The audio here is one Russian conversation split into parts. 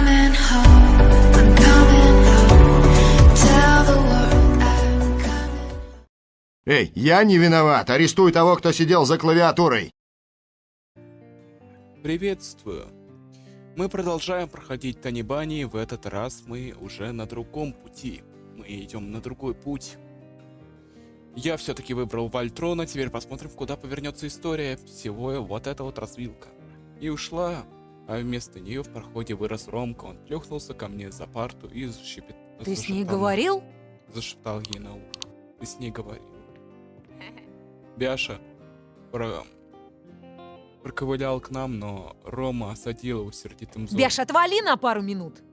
coming home, I'm coming home. Tell the world I'm coming. Эй, я не виноват. Арестуй того, кто сидел за клавиатурой. Приветствую. Мы продолжаем проходить Танибани, и в этот раз мы уже на другом пути. Мы идем на другой путь. Я все-таки выбрал Вольтрона, теперь посмотрим, куда повернется история всего вот эта вот развилка. И ушла, а вместо нее в проходе вырос Ромка. Он плюхнулся ко мне за парту и Ты с ней говорил? Зашептал ей на ухо. Ты с ней говорил. Бяша проковылял к нам, но Рома осадил его сердитым взором. Бяш, отвали на пару минут.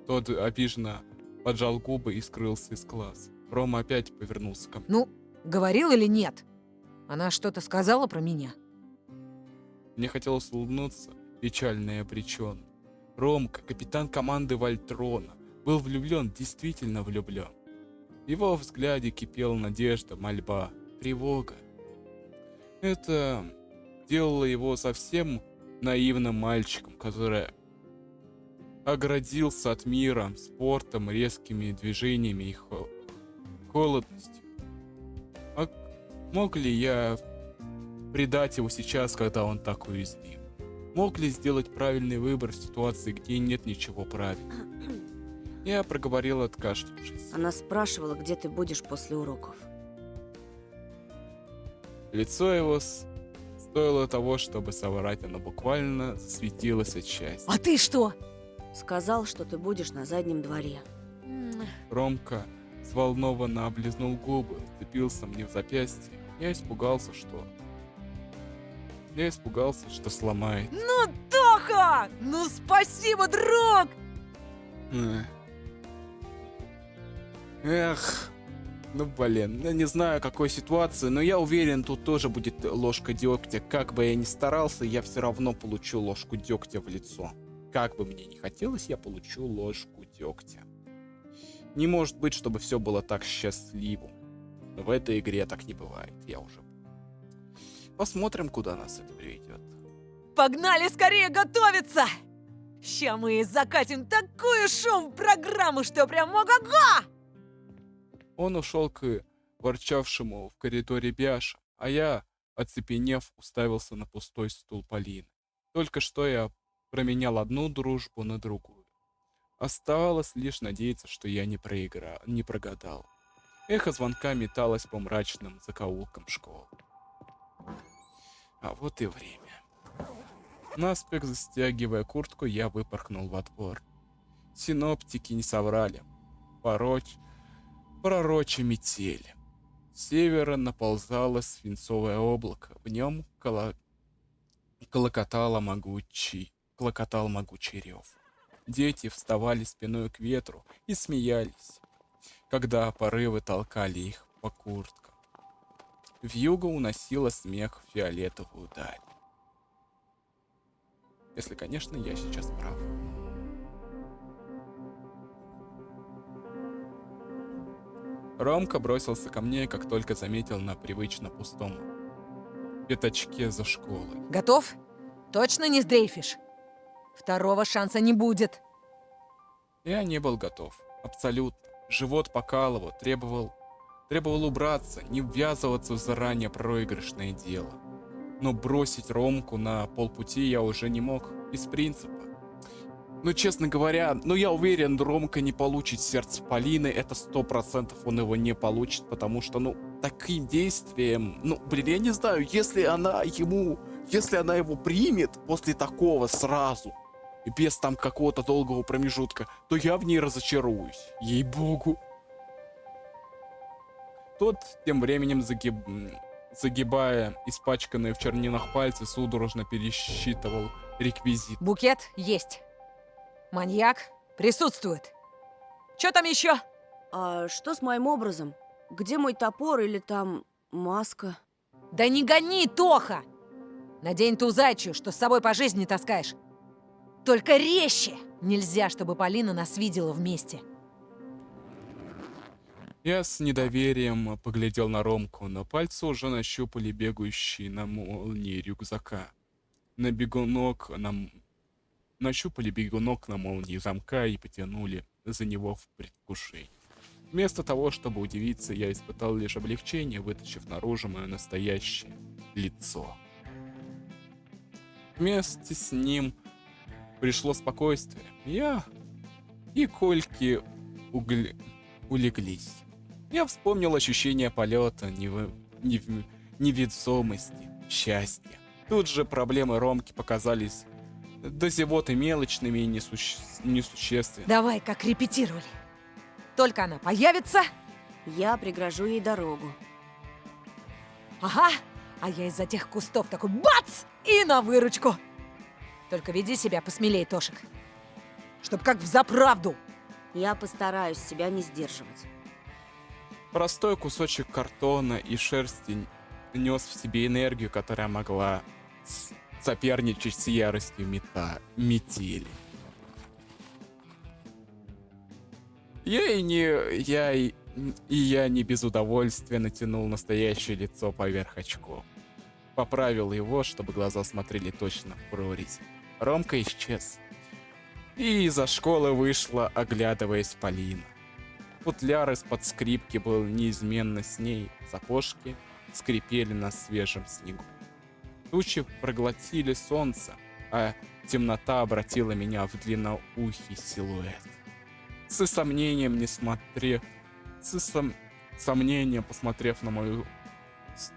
Тот обиженно поджал губы и скрылся из класса. Рома опять повернулся ко мне. Ну, говорил или нет? Она что-то сказала про меня? Мне хотелось улыбнуться, печально и обреченно. Ромка, капитан команды Вольтрона, был влюблен, действительно влюблен. В его взгляде кипела надежда, мольба, тревога. Это делало его совсем наивным мальчиком, который оградился от мира спортом, резкими движениями и холодностью. А мог ли я предать его сейчас, когда он так уязвим? Мог ли сделать правильный выбор в ситуации, где нет ничего правильного? Я проговорил, откашлявшись. Она спрашивала, где ты будешь после уроков. Лицо его стоило того, чтобы соврать, оно буквально засветилось от счастья. А ты что? Сказал, что ты будешь на заднем дворе. Ромка взволнованно облизнул губы, вцепился мне в запястье. Я испугался, что сломает. Ну, Тоха! Ну, спасибо, друг! Эх, ну блин, я не знаю какой ситуации, но я уверен, тут тоже будет ложка дегтя. Как бы я ни старался, я все равно получу ложку дегтя в лицо. Как бы мне ни хотелось, я получу ложку дегтя. Не может быть, чтобы все было так счастливо. Но в этой игре так не бывает, я уже... Посмотрим, куда нас это приведет. Погнали скорее готовиться! Ща мы закатим такую шоу-программу, что прям ого-го! Он ушел к ворчавшему в коридоре Бяша, а я, оцепенев, уставился на пустой стул Полины. Только что я променял одну дружбу на другую. Оставалось лишь надеяться, что я не прогадал. Эхо звонка металось по мрачным закоулкам школы. А вот и время. Наспех застегивая куртку, я выпорхнул во двор. Синоптики не соврали. Пророче метель. С севера наползало свинцовое облако. В нем клокотал могучий рев. Дети вставали спиной к ветру и смеялись, когда порывы толкали их по курткам. Вьюга уносила смех в фиолетовую даль. Если, конечно, я сейчас прав. Ромка бросился ко мне, как только заметил на привычно пустом пятачке за школой. Готов? Точно не сдрейфишь? Второго шанса не будет. Я не был готов. Абсолютно. Живот покалывал, требовал убраться, не ввязываться в заранее проигрышное дело. Но бросить Ромку на полпути я уже не мог, из принципа. Но, честно говоря, я уверен, Ромка не получит сердце Полины, это 100% он его не получит, потому что, таким действием, я не знаю, если она его примет после такого сразу, и без там какого-то долгого промежутка, то я в ней разочаруюсь, ей-богу. Тот тем временем, загибая испачканные в чернилах пальцы, судорожно пересчитывал реквизит. Букет есть. Маньяк присутствует. Что там еще? А что с моим образом? Где мой топор или там маска? Да не гони, Тоха! Надень ту зайчью, что с собой по жизни таскаешь. Только резче! Нельзя, чтобы Полина нас видела вместе. Я с недоверием поглядел на Ромку, но пальцы уже нащупали бегающие на молнии рюкзака. На бегунок нащупали бегунок на молнии замка и потянули за него в предвкушении. Вместо того, чтобы удивиться, я испытал лишь облегчение, вытащив наружу мое настоящее лицо. Вместе с ним пришло спокойствие. Я и Кольки улеглись. Я вспомнил ощущение полета, невесомости, счастья. Тут же проблемы Ромки показались до зевоты мелочными и несущественными. Давай, как репетировали. Только она появится, Я пригрожу ей дорогу. ага, а я из-за тех кустов такой бац! И на выручку. Только веди себя посмелей, Тошек. Чтоб как взаправду. Я постараюсь себя не сдерживать. Простой кусочек картона и шерсти нес в себе энергию, которая могла соперничать с яростью метели. Я не без удовольствия натянул настоящее лицо поверх очков. Поправил его, чтобы глаза смотрели точно в прорезь. Ромка исчез. И из-за школы вышла, оглядываясь, Полина. Футляр из-под скрипки был неизменно с ней. Сапожки скрипели на свежем снегу. Тучи проглотили солнце, а темнота обратила меня в длинноухий силуэт. С сомнением посмотрев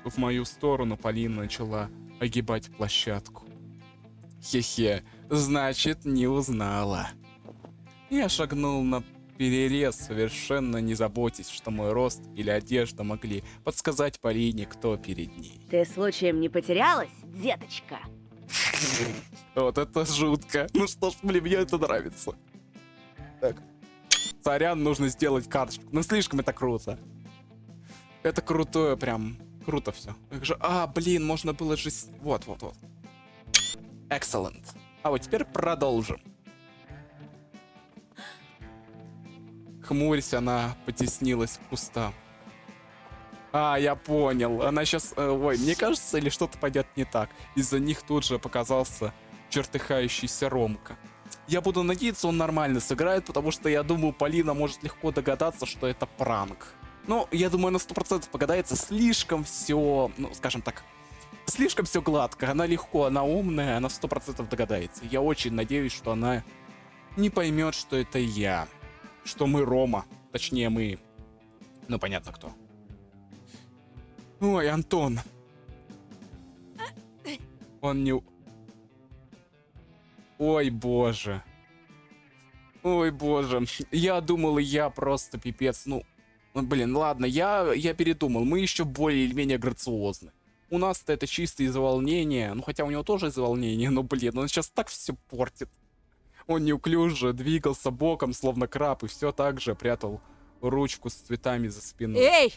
в мою сторону, Полина начала огибать площадку. Хе-хе, значит, не узнала. Я шагнул на перерез, совершенно не заботясь, что мой рост или одежда могли подсказать Полине, кто перед ней. Ты случаем не потерялась, деточка? Вот это жутко. Ну что ж, блин, мне это нравится. Так. Сорян, нужно сделать карточку. Ну слишком это круто. Это крутое, прям круто все. Блин, можно было же... Вот. Excellent. А вот теперь продолжим. Хмурясь, она потеснилась к кустам. Я понял. Она сейчас... Ой, мне кажется, или что-то пойдет не так. Из-за них тут же показался чертыхающийся Ромка. Я буду надеяться, он нормально сыграет, потому что я думаю, Полина может легко догадаться, что это пранк. Ну, я думаю, она 100% погадается. Слишком все, ну, скажем так, слишком все гладко. Она легко, она умная, она 100% догадается. Я очень надеюсь, что она не поймет, что это я. Что мы Рома. Точнее, мы... Ну, понятно, кто. Ой, Антон. Он не... Ой, боже. Ой, боже. Я думал, я просто пипец. Ну, блин, ладно, я передумал. Мы еще более или менее грациозны. У нас-то это чисто из-за волнения. Ну, хотя у него тоже из-за волнения. Но, блин, он сейчас так все портит. Он неуклюже двигался боком, словно краб, и все так же прятал ручку с цветами за спиной. Эй!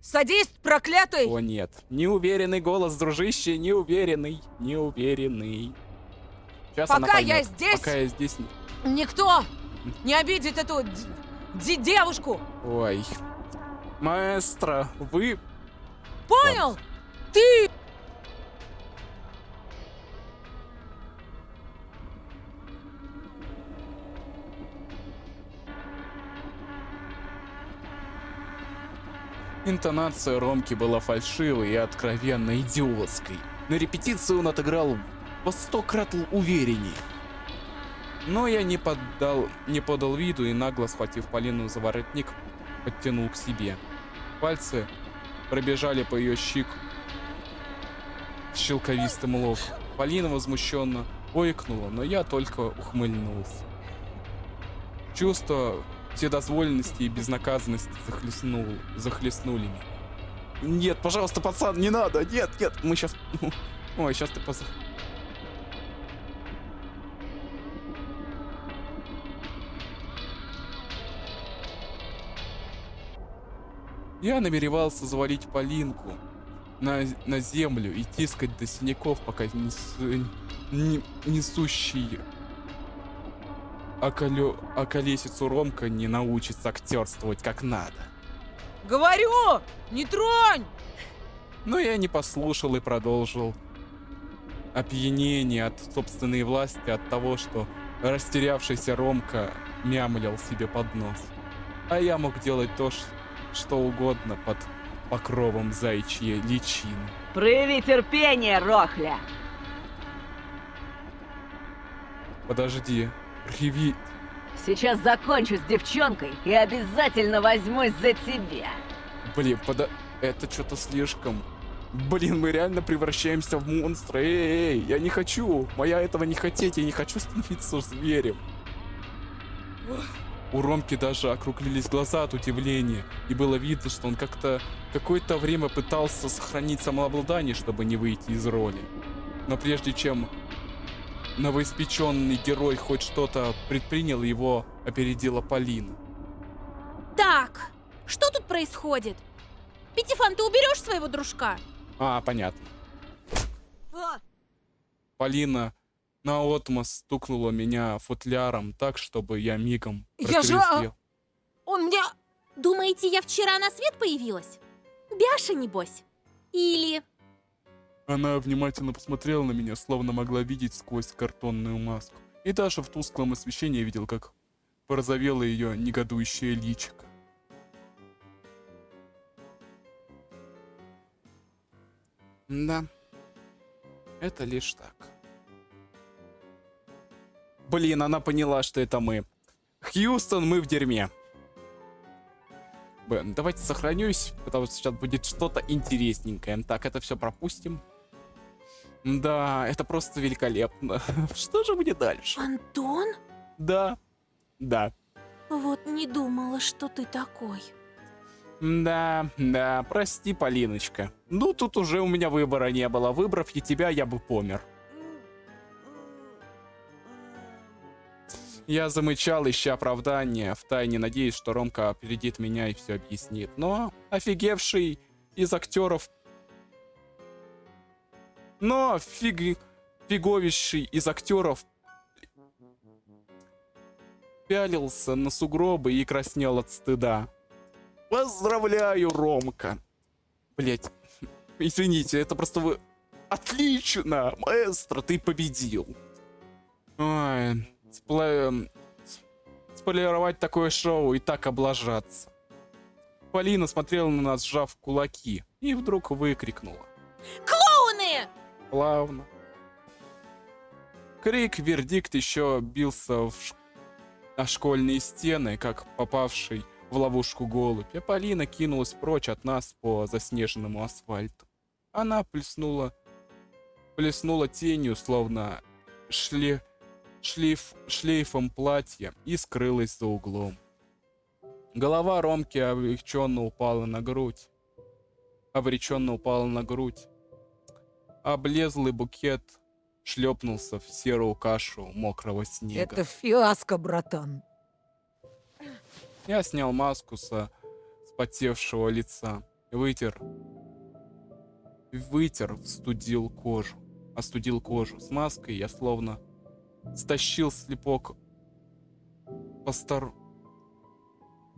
Садист проклятый! О, нет. Неуверенный голос, дружище, неуверенный. Сейчас она Пока поймет. я здесь, Пока я здесь... никто не обидит эту девушку! Ой. Маэстро, вы... Понял? Ты... Интонация Ромки была фальшивой и откровенно идиотской. На репетицию он отыграл во 100 крат увереннее. Но я не подал виду и, нагло схватив Полину за воротник, подтянул к себе. Пальцы пробежали по ее щеку щелковистым локом. Полина возмущенно ойкнула, но я только ухмыльнулся. Чувство вседозволенности и безнаказанности захлестнули меня. Нет, пожалуйста, пацан, не надо, нет, мы сейчас... Ой, сейчас ты Я намеревался завалить Полинку на землю и тискать до синяков, пока несущий околесицу Ромка не научится актерствовать как надо. Говорю, не тронь! Но я не послушал и продолжил. Опьянение от собственной власти, от того, что Растерявшийся Ромка мямлил себе под нос. А я мог делать то, что угодно под покровом заячьей личины. Прояви терпение, Рохля. Подожди, привет. Сейчас закончу с девчонкой и обязательно возьмусь за тебя. Блин, это что-то слишком. Блин, мы реально превращаемся в монстра. Эй, я не хочу. Моя этого не хотеть, я не хочу становиться зверем. У Ромки даже округлились глаза от удивления, и было видно, что он какое-то время пытался сохранить самообладание, чтобы не выйти из роли. Но прежде чем новоиспеченный герой хоть что-то предпринял, его опередила Полина. Так, что тут происходит? Пятифан, ты уберешь своего дружка? А, понятно. А, Полина наотмашь стукнула меня футляром так, чтобы я мигом Я же, протрезвел. Он мне... Думаете, я вчера на свет появилась? Бяша, небось? Или... Она внимательно посмотрела на меня, словно могла видеть сквозь картонную маску. И даже в тусклом освещении видел, как порозовело ее негодующее личико. Да, это лишь так. Блин, она поняла, что это мы. Хьюстон, мы в дерьме. Давайте сохранюсь, потому что сейчас будет что-то интересненькое. Так, это все пропустим. Да, это просто великолепно. Что же будет дальше? Антон? Да, да. Вот не думала, что ты такой. Да, прости, Полиночка. Ну, тут уже у меня выбора не было. Выбрав я тебя, я бы помер. Я замычал, ища оправдания, втайне надеясь, что Ромка опередит меня и все объяснит. Но офигевший из актеров... фиговейший из актеров пялился на сугробы и краснел от стыда. Поздравляю, Ромка. Блять, извините, это просто вы... Отлично, маэстро, ты победил. Ой, сполировать такое шоу и так облажаться. Полина смотрела на нас, сжав кулаки, и вдруг выкрикнула. Клоуны! Плавно. Крик, вердикт еще бился о школьные стены, как попавший в ловушку голубь, а Полина кинулась прочь от нас по заснеженному асфальту. Она плеснула тенью, словно шлейфом платья, и скрылась за углом. Голова Ромки обреченно упала на грудь. Облезлый букет шлепнулся в серую кашу мокрого снега. Это фиаско, братан. Я снял маску со вспотевшего лица. Вытер, остудил кожу. С маской я словно стащил слепок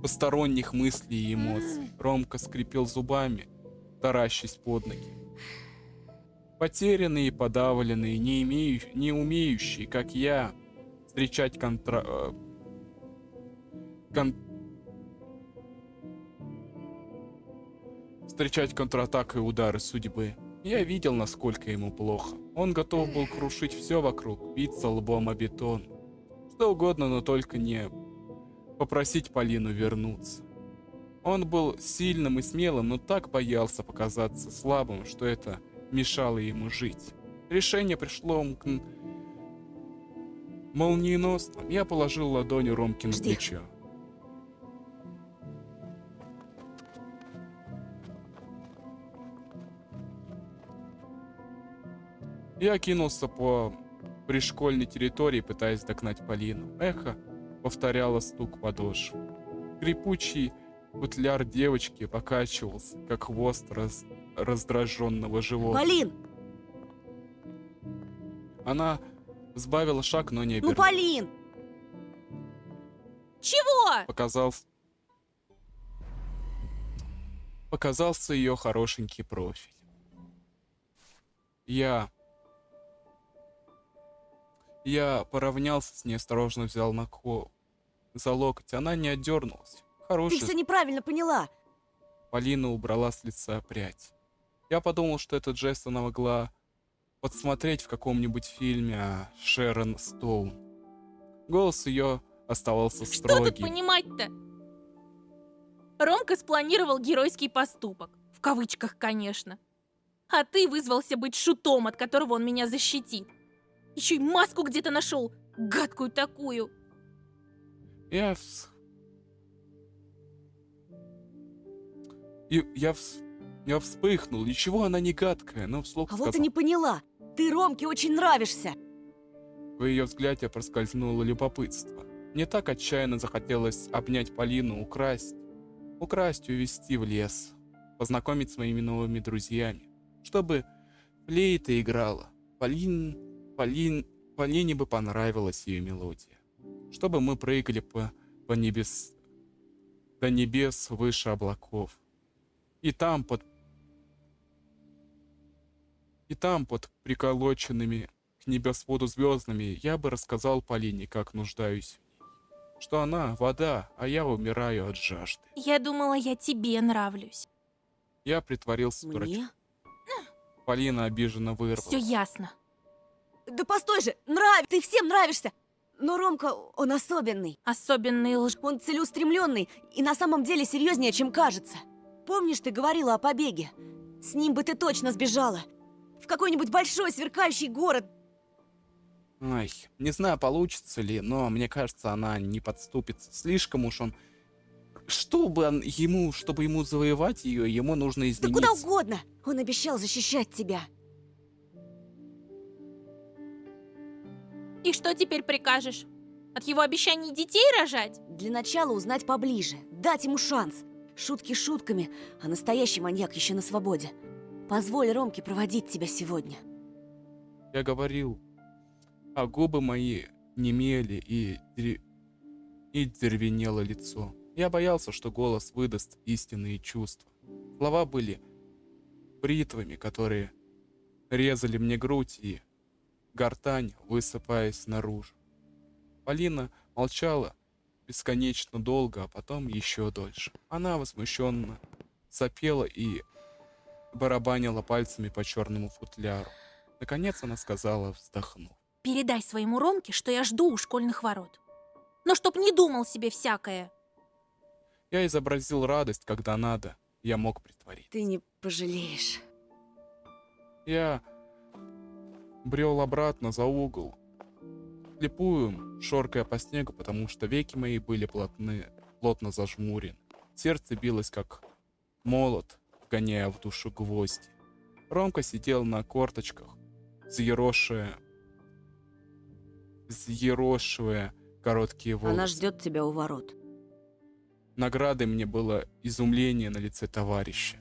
посторонних мыслей и эмоций. Ромка скрипел зубами, таращась под ноги. Потерянный и подавленный, не умеющий, как я, встречать контратакой удары судьбы. Я видел, насколько ему плохо. Он готов был крушить все вокруг, биться лбом о бетон. Что угодно, но только не попросить Полину вернуться. Он был сильным и смелым, но так боялся показаться слабым, что это мешало ему жить. Решение пришло молниеносно. Я положил ладонь Ромки на Жди. плечо. Я кинулся по пришкольной территории, пытаясь догнать Полину. Эхо повторяло стук подошв. Скрипучий футляр девочки покачивался, как хвост раздраженного животного. Полин! Она сбавила шаг, но не Ну, обернулась. Полин! Чего? Показался ее хорошенький профиль. Я Я поравнялся с ней, осторожно взял за локоть. Она не отдернулась. Ты Хороший. все неправильно поняла. Полина убрала с лица прядь. Я подумал, что этот жест она могла подсмотреть в каком-нибудь фильме о Шерон Стоун. Голос ее оставался Что тут строгим. понимать-то? Ромка спланировал геройский поступок. В кавычках, конечно. А ты вызвался быть шутом, от которого он меня защитит. Еще и маску где-то нашел. Гадкую такую. Я вспыхнул. Ничего она не гадкая, но вслух А сказал. вот и не поняла. Ты Ромке очень нравишься. В ее взгляде проскользнуло любопытство. Мне так отчаянно захотелось обнять Полину, украсть и увезти в лес, познакомить с моими новыми друзьями, чтобы флейта играла. Полине бы понравилась ее мелодия, чтобы мы прыгали до небес выше облаков. И там под приколоченными к небосводу звездами я бы рассказал Полине, как нуждаюсь в ней. Что она вода, а я умираю от жажды. Я думала, я тебе нравлюсь. Я притворился дурачком. Мне? Полина обиженно вырвала. Все ясно. Да постой же, нравится, ты всем нравишься. Но Ромка, он особенный. Особенный лж... Он целеустремленный и на самом деле серьезнее, чем кажется. Помнишь, ты говорила о побеге? С ним бы ты точно сбежала. В какой-нибудь большой сверкающий город. Ай, не знаю, получится ли, но мне кажется, она не подступится. Слишком уж он... Чтобы ему завоевать ее, ему нужно Да измениться. куда угодно. Он обещал защищать тебя. И что теперь прикажешь? От его обещаний детей рожать? Для начала узнать поближе, дать ему шанс. Шутки шутками, а настоящий маньяк еще на свободе. Позволь Ромке проводить тебя сегодня. Я говорил, а губы мои немели и деревенело лицо. Я боялся, что голос выдаст истинные чувства. Слова были бритвами, которые резали мне грудь и гортань, высыпаясь наружу. Полина молчала бесконечно долго, а потом еще дольше. Она возмущенно сопела и барабанила пальцами по черному футляру. Наконец она сказала, вздохнув. Передай своему Ромке, что я жду у школьных ворот. Но чтоб не думал себе всякое. Я изобразил радость, когда надо. Я мог притворить. Ты не пожалеешь. Я брел обратно за угол, слепую, шоркая по снегу, потому что веки мои были плотно зажмурены. Сердце билось, как молот, вгоняя в душу гвозди. Ромка сидел на корточках, взъерошивая короткие волосы. Она ждет тебя у ворот. Наградой мне было изумление на лице товарища.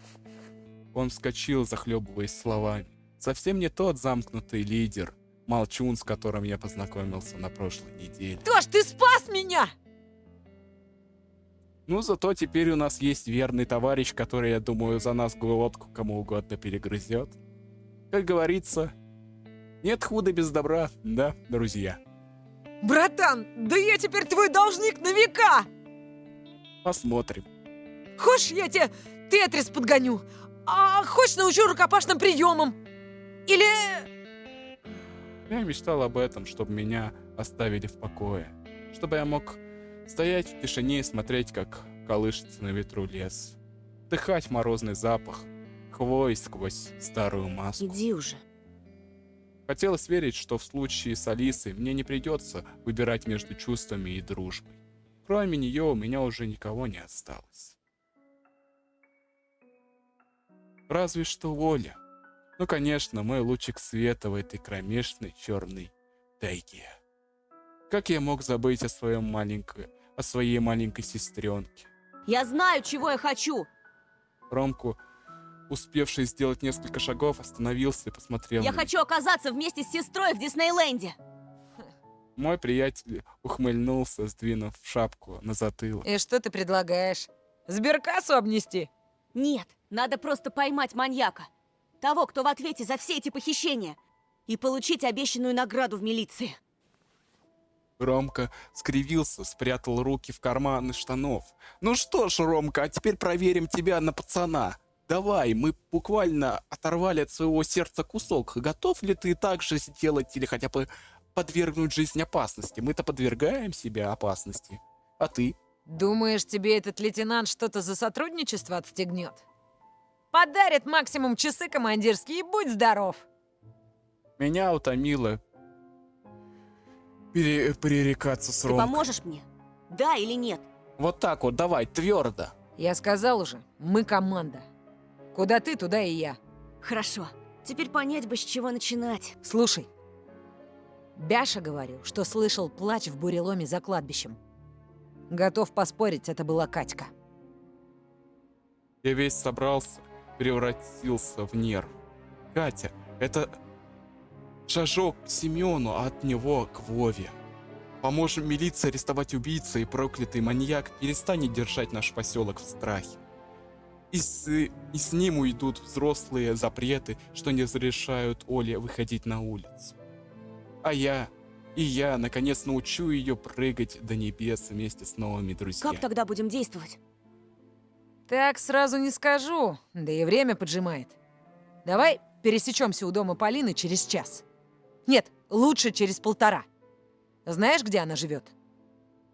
Он вскочил, захлебываясь словами. Совсем не тот замкнутый лидер, молчун, с которым я познакомился на прошлой неделе. Тош, ты спас меня! Ну, зато теперь у нас есть верный товарищ, который, я думаю, за нас глотку кому угодно перегрызет. Как говорится, нет худа без добра, да, друзья? Братан, да я теперь твой должник на века! Посмотрим. Хочешь, я тебе тетрис подгоню? А хочешь, научу рукопашным приемам? Или... Я мечтал об этом, чтобы меня оставили в покое. Чтобы я мог стоять в тишине и смотреть, как колышется на ветру лес. Вдыхать морозный запах хвои сквозь старую маску. Иди уже. Хотелось верить, что в случае с Алисой мне не придется выбирать между чувствами и дружбой. Кроме нее у меня уже никого не осталось. Разве что Оля. Ну, конечно, мой лучик света в этой кромешной черной тайге. Как я мог забыть о своей маленькой сестренке? Я знаю, чего я хочу. Ромку, успевший сделать несколько шагов, остановился и посмотрел Я на меня. хочу оказаться вместе с сестрой в Диснейленде. Мой приятель ухмыльнулся, сдвинув шапку на затылок. И что ты предлагаешь? Сберкассу обнести? Нет, надо просто поймать маньяка. Того, кто в ответе за все эти похищения. И получить обещанную награду в милиции. Ромка скривился, спрятал руки в карманы штанов. Ну что ж, Ромка, а теперь проверим тебя на пацана. Давай, мы буквально оторвали от своего сердца кусок. Готов ли ты так же сделать или хотя бы подвергнуть жизнь опасности? Мы-то подвергаем себя опасности. А ты? Думаешь, тебе этот лейтенант что-то за сотрудничество отстегнет? Подарит максимум часы командирские и будь здоров. Меня утомило пререкаться с Ты Ромкой. поможешь мне? Да или нет? Вот так вот, давай, твердо. Я сказал уже, мы команда. Куда ты, туда и я. Хорошо. Теперь понять бы, с чего начинать. Слушай, Бяша говорил, что слышал плач в буреломе за кладбищем. Готов поспорить, это была Катька. Я весь собрался, превратился в нерв. Катя, это шажок к Семену, а от него к Вове. Поможем милиции арестовать убийцу, и проклятый маньяк перестанет держать наш поселок в страхе. И с ним уйдут взрослые запреты, что не разрешают Оле выходить на улицу. А я наконец научу ее прыгать до небес вместе с новыми друзьями. Как тогда будем действовать? Так сразу не скажу, да и время поджимает. Давай пересечемся у дома Полины через час. Нет, лучше через 1,5. Знаешь, где она живет?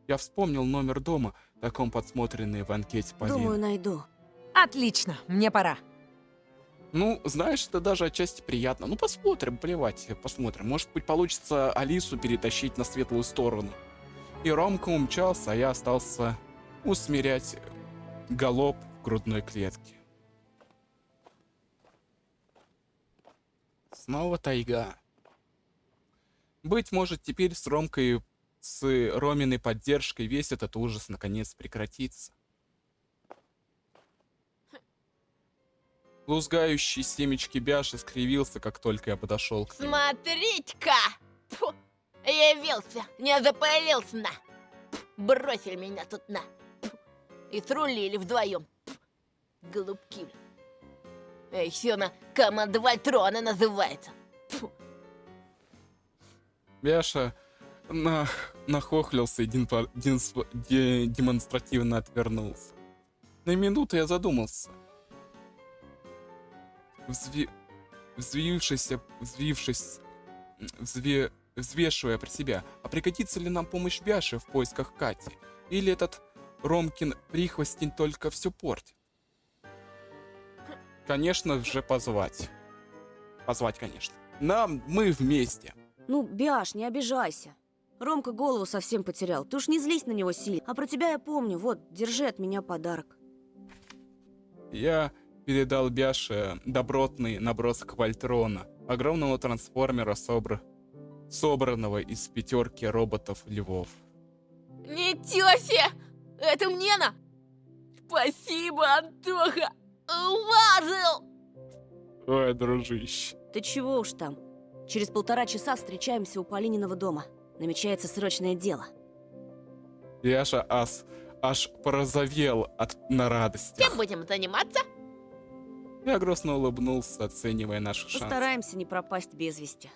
Я вспомнил номер дома, таком подсмотренный в анкете Полины. Думаю, найду. Отлично, мне пора. Ну, знаешь, это даже отчасти приятно. Ну, посмотрим, плевать, посмотрим. Может быть, получится Алису перетащить на светлую сторону. И Ромка умчался, а я остался усмирять галоп в грудной клетке. Снова тайга. Быть может, теперь с Ромкой, с Роминой поддержкой весь этот ужас наконец прекратится. Лузгающий семечки Бяши скривился, как только я подошел к нему. Смотрите-ка! Фу, явился, не запылился на. Бросили меня тут на. И срулили вдвоем. Голубки. А еще на команда Вольтрона называется. Фу. Бяша нахохлился и демонстративно отвернулся. На минуту я задумался. Взвешивая про себя, а пригодится ли нам помощь Бяши в поисках Кати? Или этот Ромкин прихвостень только все портит? Конечно же, позвать. Позвать, конечно. Мы вместе. Ну, Бяш, не обижайся. Ромка голову совсем потерял. Ты уж не злись на него сильно. А про тебя я помню. Вот, держи от меня подарок. Я передал Бяше добротный набросок Вольтрона, огромного трансформера, собранного из 5 роботов-львов. Ничего себе! Это мне на! Спасибо, Антоха! Лазил! Ой, дружище. Ты чего уж там? Через 1,5 часа встречаемся у Полининого дома. Намечается срочное дело. Бяша аж порозовел на радости. Чем будем заниматься? Я грустно улыбнулся, оценивая наши шансы. Постараемся не пропасть без вести.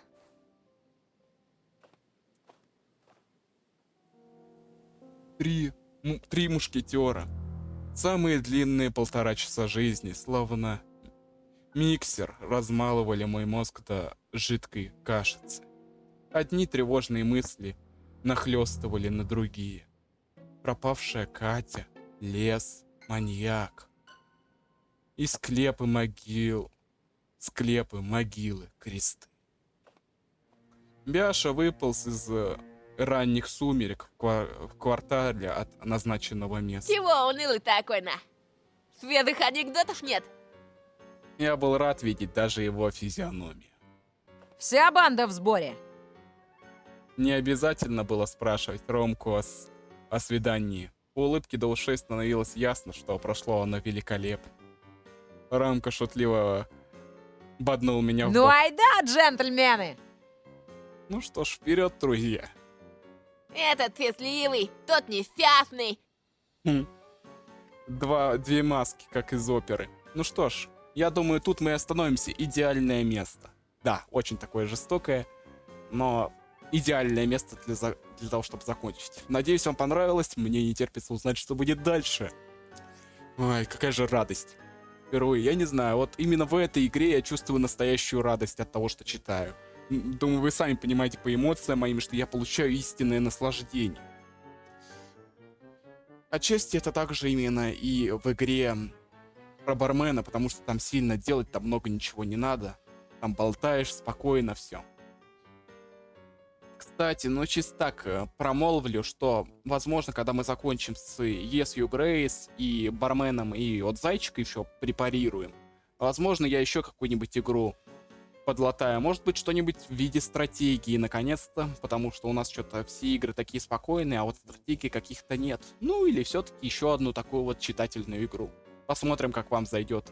Три мушкетера. Самые длинные 1,5 часа жизни, словно миксер, размалывали мой мозг до жидкой кашицы. Одни тревожные мысли нахлестывали на другие. Пропавшая Катя, лес, маньяк. И склепы, могилы, кресты. Бяша выполз из ранних сумерек в квартале от назначенного места. Чего унылый такой, на? Свежих анекдотов нет? Я был рад видеть даже его физиономию. Вся банда в сборе. Не обязательно было спрашивать Ромку о свидании. По улыбке до ушей становилось ясно, что прошло оно великолепно. Ромка шутливо боднул меня в Ну бок. айда, джентльмены! Ну что ж, вперед, друзья. Этот счастливый, тот несчастный. Две маски, как из оперы. Ну что ж, я думаю, тут мы остановимся. Идеальное место. Да, очень такое жестокое, но идеальное место для того, чтобы закончить. Надеюсь, вам понравилось. Мне не терпится узнать, что будет дальше. Ой, какая же радость. Впервые, я не знаю, вот именно в этой игре я чувствую настоящую радость от того, что читаю. Думаю, вы сами понимаете по эмоциям моим, что я получаю истинное наслаждение. Отчасти это также именно и в игре про бармена, потому что там сильно делать, там много ничего не надо. Там болтаешь спокойно, все. Кстати, ну чисто так промолвлю, что, возможно, когда мы закончим с Yes You Grace и барменом, и от зайчика еще препарируем, возможно, я еще какую-нибудь игру подлатаю. Может быть, что-нибудь в виде стратегии, наконец-то, потому что у нас что-то все игры такие спокойные, а вот стратегий каких-то нет. Ну, или все-таки еще одну такую вот читательную игру. Посмотрим, как вам зайдет.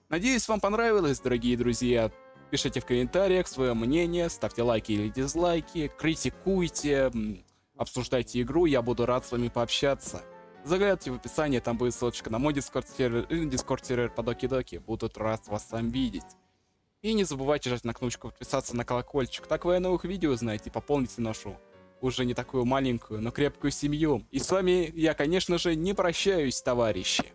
Надеюсь, вам понравилось, дорогие друзья. Пишите в комментариях свое мнение, ставьте лайки или дизлайки, критикуйте, обсуждайте игру, я буду рад с вами пообщаться. Заглядывайте в описание, там будет ссылочка на мой дискорд-сервер по Доки-Доки. Буду рад вас там видеть. И не забывайте жать на кнопочку подписаться на колокольчик, так вы о новых видео узнаете, пополните нашу уже не такую маленькую, но крепкую семью. И с вами я, конечно же, не прощаюсь, товарищи.